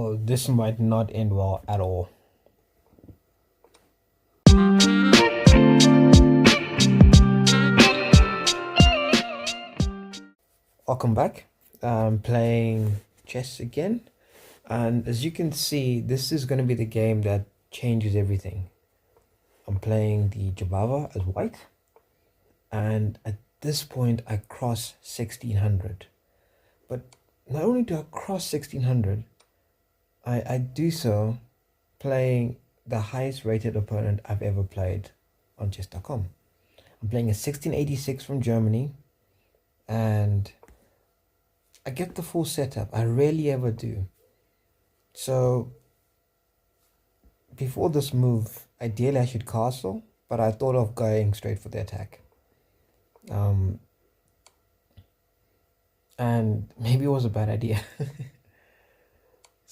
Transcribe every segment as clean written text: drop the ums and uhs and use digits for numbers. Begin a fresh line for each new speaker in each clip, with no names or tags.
Oh, this might not end well at all. Welcome back. I'm playing chess again, and as you can see, this is going to be the game that changes everything. I'm playing the Jabava as white, and at this point I cross 1600. But not only do I cross 1600, I do so playing the highest rated opponent I've ever played on chess.com. I'm playing a 1686 from Germany, and I get the full setup. I rarely ever do. So before this move, ideally I should castle, but I thought of going straight for the attack. And maybe it was a bad idea.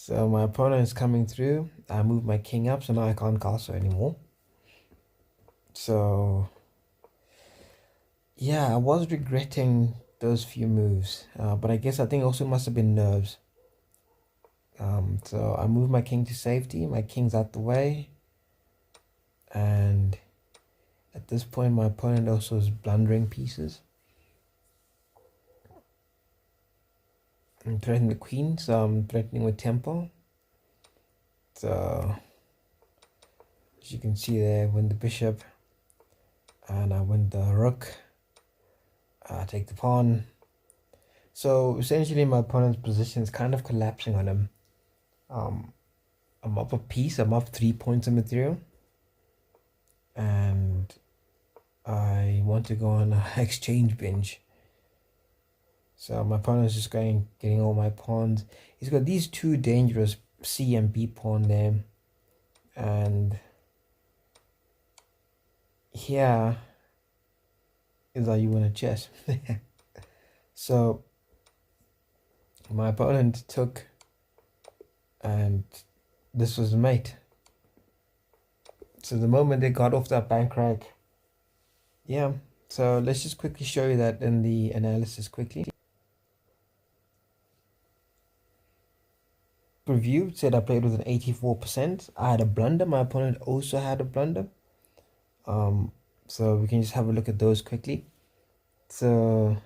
So my opponent is coming through. I move my king up, so now I can't castle anymore. So yeah, I was regretting those few moves, but I think also must have been nerves. So I move my king to safety. My king's out the way, and at this point my opponent also is blundering pieces. I'm threatening the queen, so I'm threatening with tempo. So as you can see there, I win the bishop, and I win the rook. I take the pawn. So essentially my opponent's position is kind of collapsing on him. I'm up a piece, I'm up 3 points of material, and I want to go on an exchange binge. So my opponent is just getting all my pawns. He's got these two dangerous C and B pawn there, and here is how you win a chess. So my opponent took, and this was mate. So the moment they got off that bank rack, yeah. So let's just quickly show you that in the analysis quickly. Review said I played with an 84%. I had a blunder. My opponent also had a blunder. So we can just have a look at those quickly. So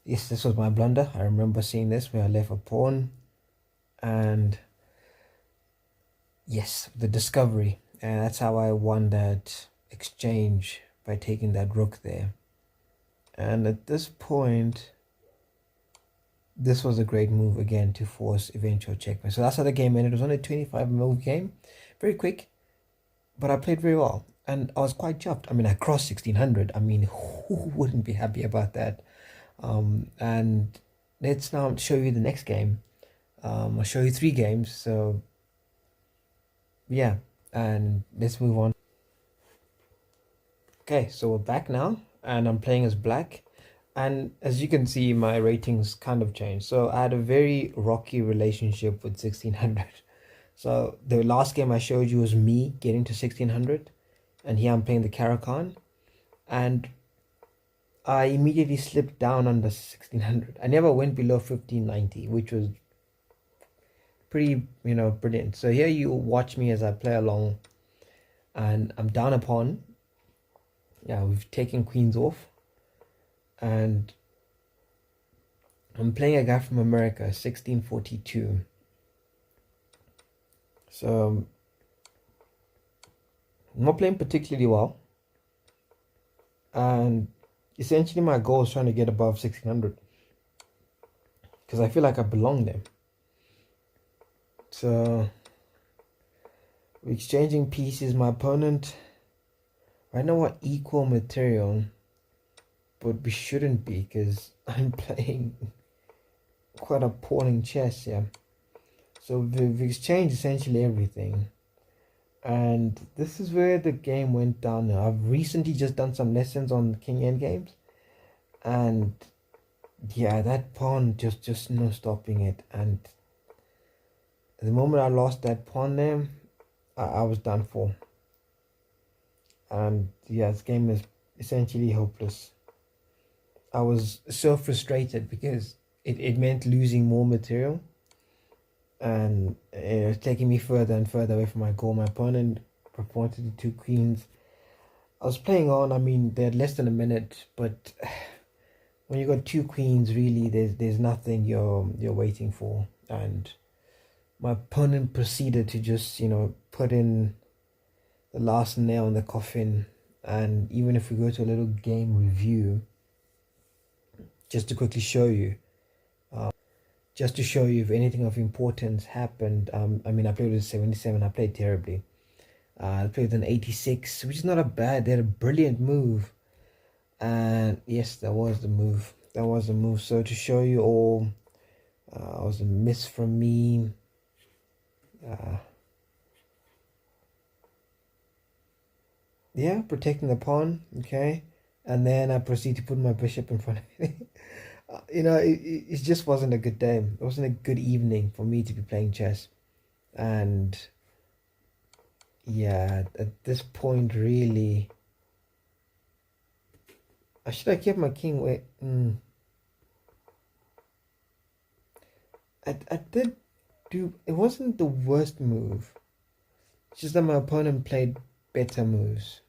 yes, this was my blunder. I remember seeing this where I left a pawn, and yes, the discovery, and that's how I won that exchange, by taking that rook there. And at this point, this was a great move again to force eventual checkmate. So that's how the game ended. It was only a 25 move game, very quick, but I played very well, and I was quite chuffed. I mean, I crossed 1600. I mean, who wouldn't be happy about that? And let's now show you the next game. I'll show you 3 games. So yeah, and let's move on. Okay, so we're back now, and I'm playing as black. And as you can see, my ratings kind of changed. So I had a very rocky relationship with 1600. So the last game I showed you was me getting to 1600, and here I'm playing the Caro-Kann, and I immediately slipped down under 1600. I never went below 1590, which was pretty, brilliant. So here you watch me as I play along, and I'm down a pawn. Yeah, we've taken queens off, and I'm playing a guy from America, 1642. So I'm not playing particularly well, and essentially my goal is trying to get above 1600 because I feel like I belong there. So we're exchanging pieces. My opponent right now we're equal material, but we shouldn't be because I'm playing quite appalling chess, yeah. So we've exchanged essentially everything, and this is where the game went down. I've recently just done some lessons on king endgames, and yeah, that pawn just no stopping it. And the moment I lost that pawn there, I was done for. And yeah, this game is essentially hopeless. I was so frustrated because it meant losing more material, and It was taking me further and further away from my goal. My opponent reported the two queens. I was playing on. I mean, they had less than a minute, but when you got two queens, really, there's nothing you're waiting for. And my opponent proceeded to just put in the last nail in the coffin. And even if we go to a little game review, just to quickly show you, if anything of importance happened. I mean, I played with a 77. I played terribly. I played with an 86, which is not a bad. They had a brilliant move, and yes, that was the move. That was the move. So to show you all, it was a miss from me. Yeah, protecting the pawn. Okay, and then I proceed to put my bishop in front of it. It just wasn't a good day. It wasn't a good evening for me to be playing chess, and yeah, at this point, really, should I keep my king? Wait, I did do. It wasn't the worst move. It's just that my opponent played better moves.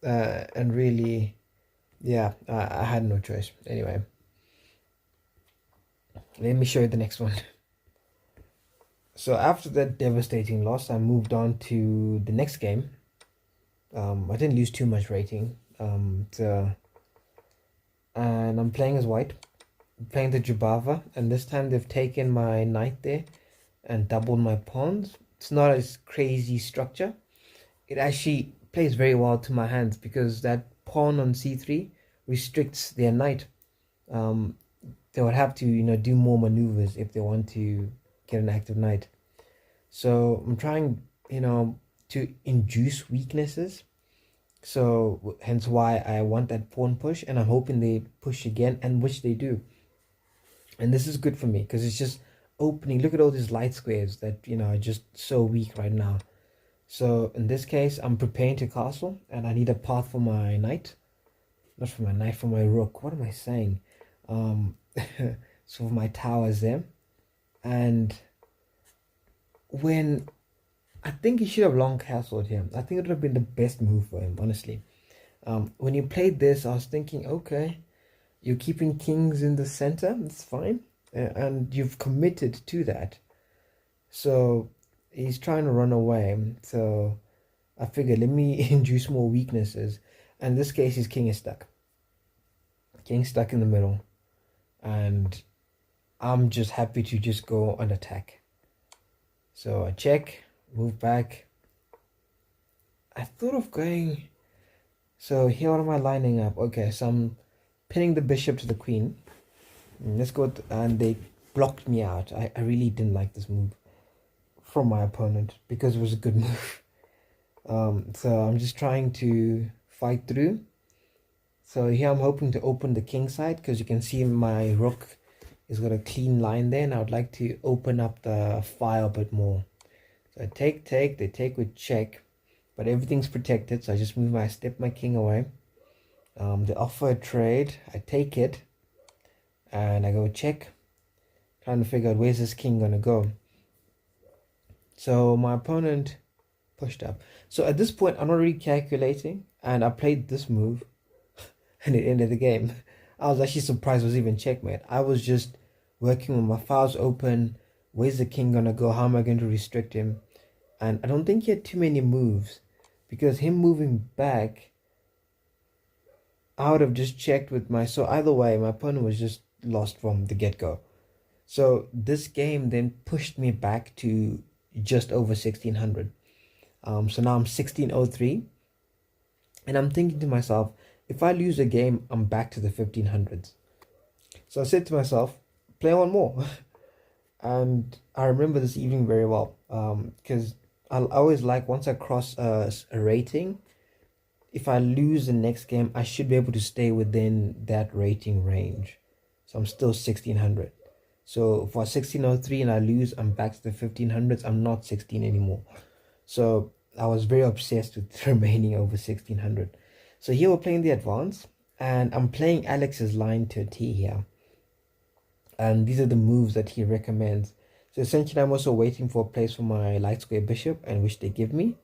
And really, yeah, I had no choice. Anyway, let me show you the next one. So after that devastating loss, I moved on to the next game. I didn't lose too much rating. And I'm playing as white, playing the Jubava, and this time they've taken my knight there and doubled my pawns. It's not as crazy structure. It actually plays very well to my hands because that pawn on c3 restricts their knight. They would have to do more maneuvers if they want to get an active knight. So I'm trying to induce weaknesses. So hence why I want that pawn push, and I'm hoping they push again, and which they do. And this is good for me because it's just opening. Look at all these light squares that are just so weak right now. So in this case, I'm preparing to castle, and I need a path for my knight. Not for my knight, for my rook. What am I saying? So my tower's there. And when I think he should have long castled here. I think it would have been the best move for him, honestly. When you played this, I was thinking, okay, you're keeping kings in the center. It's fine. And you've committed to that. So he's trying to run away. So I figured, let me induce more weaknesses. And in this case, his king is stuck. King's stuck in the middle. And I'm just happy to just go on attack. So I check, move back. I thought of going. So here, what am I lining up? Okay, so I'm pinning the bishop to the queen. Let's go. And they blocked me out. I really didn't like this move from my opponent because it was a good move. So I'm just trying to fight through. So here I'm hoping to open the king side because you can see my rook has got a clean line there, and I would like to open up the file a bit more. So I take, they take with check, but everything's protected. So I just step my king away. They offer a trade. I take it, and I go check, trying to figure out where's this king gonna go. So my opponent pushed up. So at this point, I'm not really calculating, and I played this move, and it ended the game. I was actually surprised it was even checkmate. I was just working with my files open. Where's the king gonna go? How am I going to restrict him? And I don't think he had too many moves, because him moving back, I would have just checked with my... So either way, my opponent was just lost from the get-go. So this game then pushed me back to just over 1600. So now I'm 1603. And I'm thinking to myself, if I lose a game, I'm back to the 1500s. So I said to myself, play one more. And I remember this evening very well, because I always like, once I cross a rating, if I lose the next game, I should be able to stay within that rating range. So I'm still 1600. So for 1603 and I lose, I'm back to the 1500s. I'm not 16 anymore. So I was very obsessed with remaining over 1600. So here we're playing the advance, and I'm playing Alex's line to a T here. and these are the moves that he recommends. So essentially, I'm also waiting for a place for my light square bishop, and which they give me,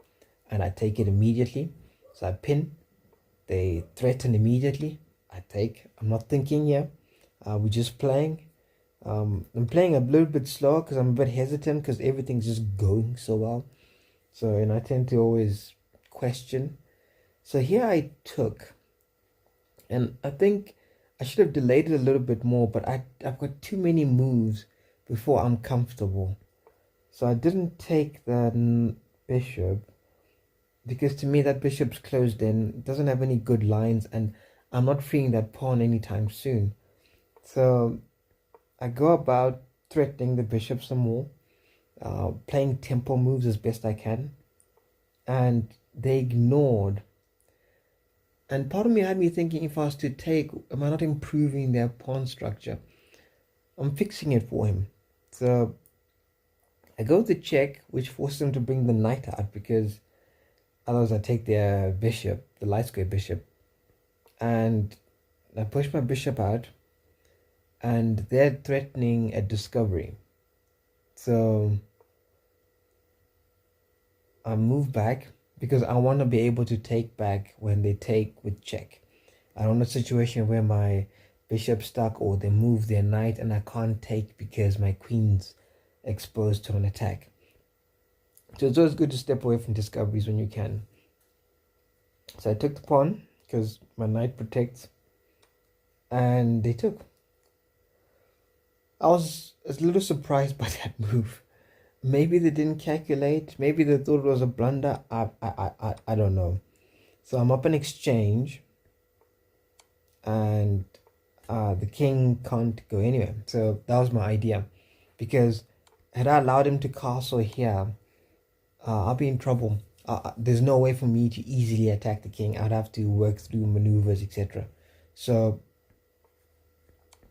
and I take it immediately. So I pin, they threaten immediately. I take. I'm not thinking here. We're just playing. I'm playing a little bit slower because I'm a bit hesitant because everything's just going so well. So, and I tend to always question. So here I took, and I think I should have delayed it a little bit more, but I've got too many moves before I'm comfortable. So I didn't take the bishop because to me that bishop's closed in, it doesn't have any good lines, and I'm not freeing that pawn anytime soon. So I go about threatening the bishop some more, playing tempo moves as best I can, and they ignored. And part of me had me thinking, if I was to take, am I not improving their pawn structure? I'm fixing it for him. So I go to check, which forces him to bring the knight out because otherwise I take their bishop, the light square bishop, and I push my bishop out, and they're threatening a discovery. So I move back because I want to be able to take back when they take with check. I don't want a situation where my bishop's stuck or they move their knight and I can't take because my queen's exposed to an attack. So it's always good to step away from discoveries when you can. So I took the pawn because my knight protects, and they took. I was a little surprised by that move. Maybe they didn't calculate. Maybe they thought it was a blunder. I don't know. So I'm up in exchange, and the king can't go anywhere. So that was my idea, because had I allowed him to castle here, I'll be in trouble. There's no way for me to easily attack the king. I'd have to work through maneuvers, etc. So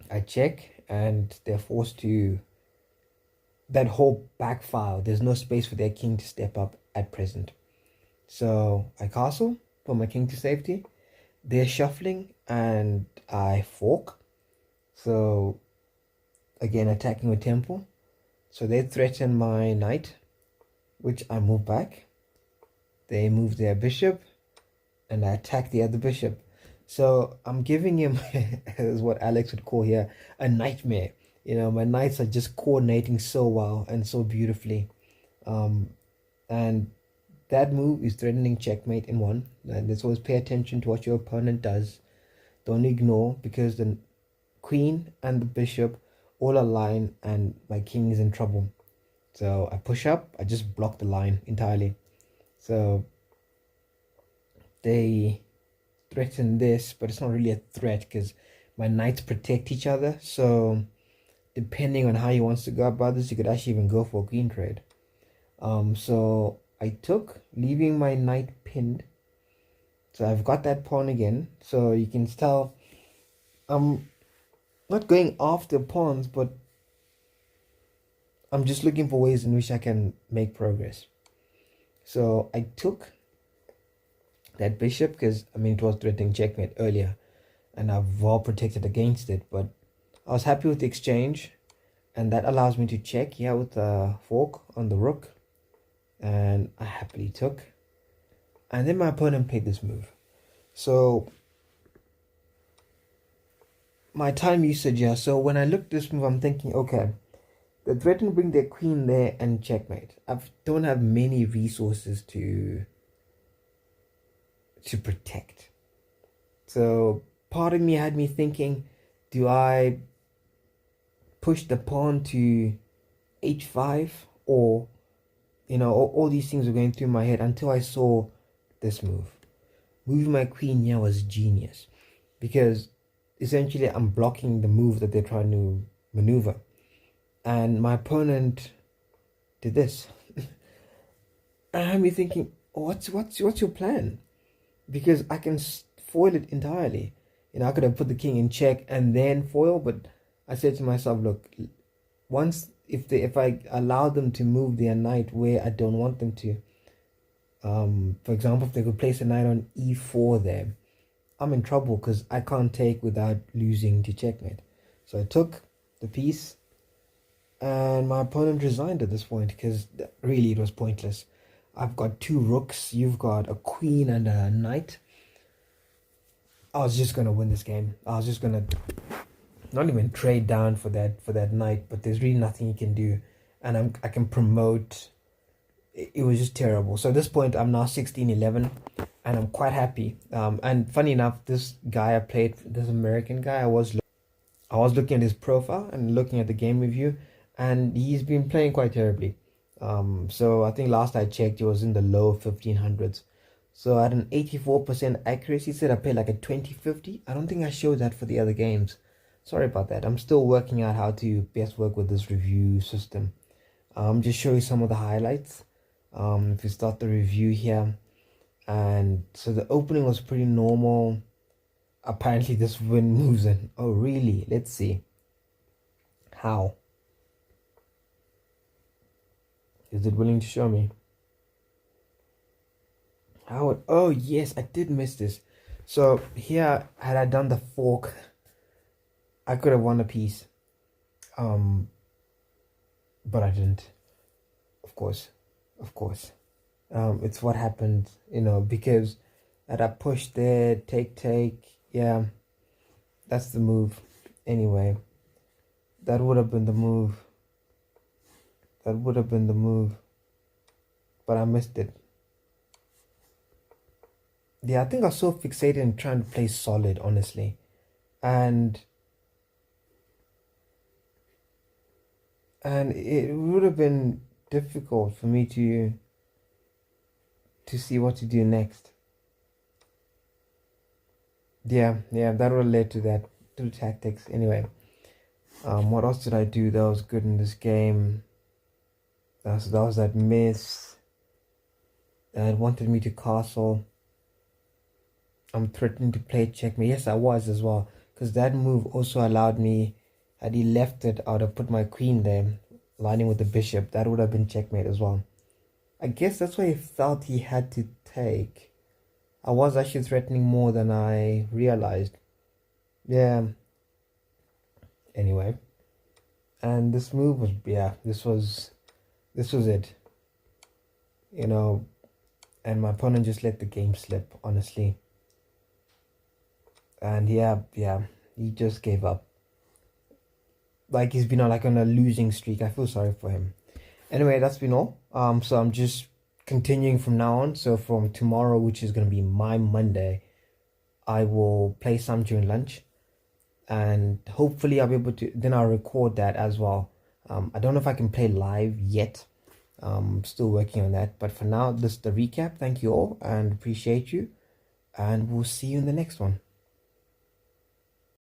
I check, and they're forced to. That whole back file, there's no space for their king to step up at present. So I castle for my king to safety. They're shuffling, and I fork. So again, attacking with tempo. So they threaten my knight, which I move back. They move their bishop, and I attack the other bishop. So I'm giving him, is what Alex would call here, a nightmare. You know, my knights are just coordinating so well and so beautifully. And that move is threatening checkmate in one. And let's always pay attention to what your opponent does. Don't ignore, because the queen and the bishop all align and my king is in trouble. So I push up, I just block the line entirely. So they threaten this, but it's not really a threat because my knights protect each other. So depending on how he wants to go about this, you could actually even go for a queen trade. So I took, leaving my knight pinned. So I've got that pawn again. So you can tell I'm not going after pawns, but I'm just looking for ways in which I can make progress. So I took that bishop because, I mean, it was threatening checkmate earlier, and I've well protected against it, but I was happy with the exchange, and that allows me to check here with the fork on the rook, and I happily took. And then my opponent played this move. So my time usage here. So when I look at this move, I'm thinking, okay, they threaten to bring their queen there and checkmate. I don't have many resources to protect. So part of me had me thinking, do I push the pawn to h5, or, you know, all these things were going through my head until I saw this move. Moving my queen here was genius, because essentially I'm blocking the move that they're trying to maneuver, and my opponent did this. And I had me thinking, what's your plan? Because I can foil it entirely. You know, I could have put the king in check and then foil, but I said to myself, look, once if I allow them to move their knight where I don't want them to, for example, if they could place a knight on e4 there, I'm in trouble because I can't take without losing to checkmate. So I took, the piece, and my opponent resigned at this point because really it was pointless. I've got two rooks, you've got a queen and a knight. I was just gonna win this game. I was just gonna not even trade down for that knight, but there's really nothing you can do, and I can promote. It was just terrible. So at this point, I'm now 16-11, and I'm quite happy. And funny enough, this guy I played, this American guy, I was looking at his profile and looking at the game review, and he's been playing quite terribly. So I think last I checked, he was in the low 1500s. So at an 84% accuracy, said I played like a 2050. I don't think I showed that for the other games. Sorry about that. I'm still working out how to best work with this review system. Just show you some of the highlights. If you start the review here, and so the opening was pretty normal. Apparently this wind moves in. Oh really? Let's see. How? Is it willing to show me? How? Oh yes, I did miss this. So here, had I done the fork, I could have won a piece. Um, but I didn't. Of course, of course. It's what happened, because had I pushed there, take, yeah, that's the move. Anyway, that would have been the move. That would have been the move. But I missed it. Yeah, I think I was so fixated in trying to play solid, honestly. And it would have been difficult for me to see what to do next. Yeah, that would have led to that, to tactics. Anyway, what else did I do that was good in this game? That was that miss. It wanted me to castle. I'm threatening to play checkmate. Yes, I was as well. Because that move also allowed me, had he left it, I would have put my queen there, lining with the bishop. That would have been checkmate as well. I guess that's why he felt he had to take. I was actually threatening more than I realized. Yeah. Anyway. And this move was, yeah, this was it. And my opponent just let the game slip, honestly. And yeah, he just gave up. Like he's been on a losing streak. I feel sorry for him. Anyway, that's been all. So I'm just continuing from now on. So from tomorrow, which is gonna be my Monday, I will play some during lunch, and hopefully I'll be able to. Then I'll record that as well. I don't know if I can play live yet. Still working on that. But for now, this is the recap. Thank you all and appreciate you. And we'll see you in the next one.